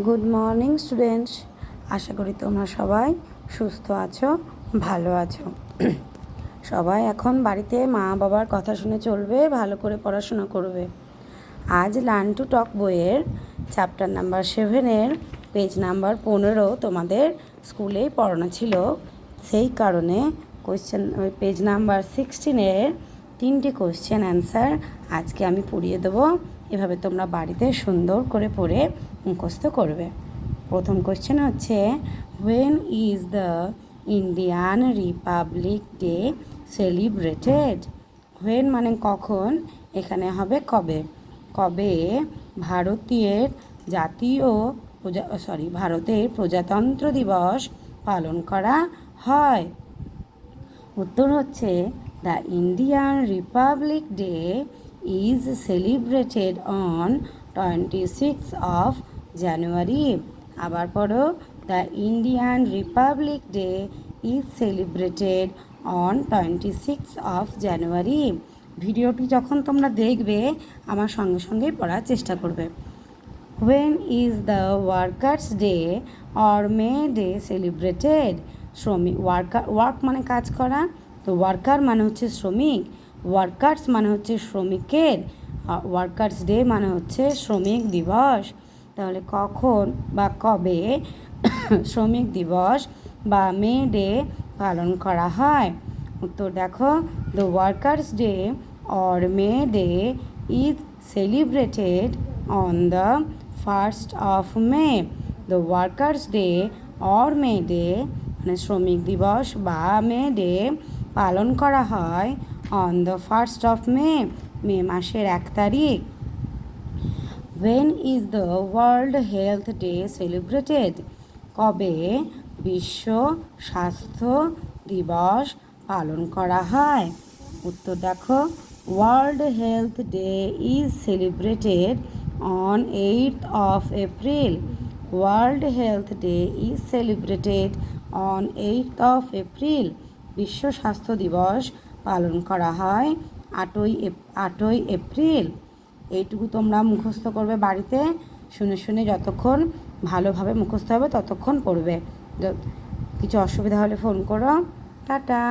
Good morning students, আশা করি তোমরা সবাই সুস্থ আছো, ভালো আছো। সবাই এখন বাড়িতে মা বাবার কথা শুনে চলবে, ভালো করে পড়াশোনা করবে। আজ লার্ন টু টক বইয়ের চ্যাপ্টার নাম্বার 7 পেজ নাম্বার 15 তোমাদের স্কুলেই পড়ানো ছিল। সেই কারণে ওই পেজ নাম্বার 16 3টি কোয়েশ্চেন অ্যান্সার আজকে আমি পড়িয়ে দেবো। এভাবে তোমরা বাড়িতে সুন্দর করে পড়ে মুখস্থ করবে। প্রথম কোয়েশ্চেন হচ্ছে, when is the Indian Republic day celebrated? When মানে কখন, এখানে হবে কবে। কবে ভারতের প্রজাতন্ত্র দিবস পালন করা হয়? উত্তর হচ্ছে, the Indian Republic day is celebrated on 26 of January. আবার পড়ো, the Indian Republic day is celebrated on 26 of January. ভিডিওটি যখন তোমরা দেখবে আমার সঙ্গে সঙ্গেই পড়ার চেষ্টা করবে। When is the workers day or May Day celebrated? শ্রমিক, ওয়ার্ক মানে কাজ করা, তো ওয়ার্কার মানে হচ্ছে শ্রমিক, ওয়ার্কার্স মানে হচ্ছে শ্রমিকের, ওয়ার্কার্স ডে মানে হচ্ছে শ্রমিক দিবস। তাহলে কখন বা কবে শ্রমিক দিবস বা মে ডে পালন করা হয়? উত্তর দেখো, the workers day or May Day is celebrated on the 1st of May. The workers day or May Day মানে শ্রমিক দিবস বা মে ডে পালন করা হয় on the 1st of May, মে মাসের 1 তারিখ। When is the World Health Day celebrated? কবে বিশ্ব স্বাস্থ্য দিবস পালন করা হয়? উত্তর দেখো, world health day is celebrated on 8th of April. World Health Day is celebrated on 8th of April. বিশ্ব স্বাস্থ্য দিবস পালন করা হয় 8ই এপ্রিল। এইটুকু তোমরা মুখস্থ করবে বাড়িতে, শুনে শুনে যতক্ষণ ভালোভাবে মুখস্থ হবে ততক্ষণ পড়বে। কিছু অসুবিধা হলে ফোন করো। টাটা।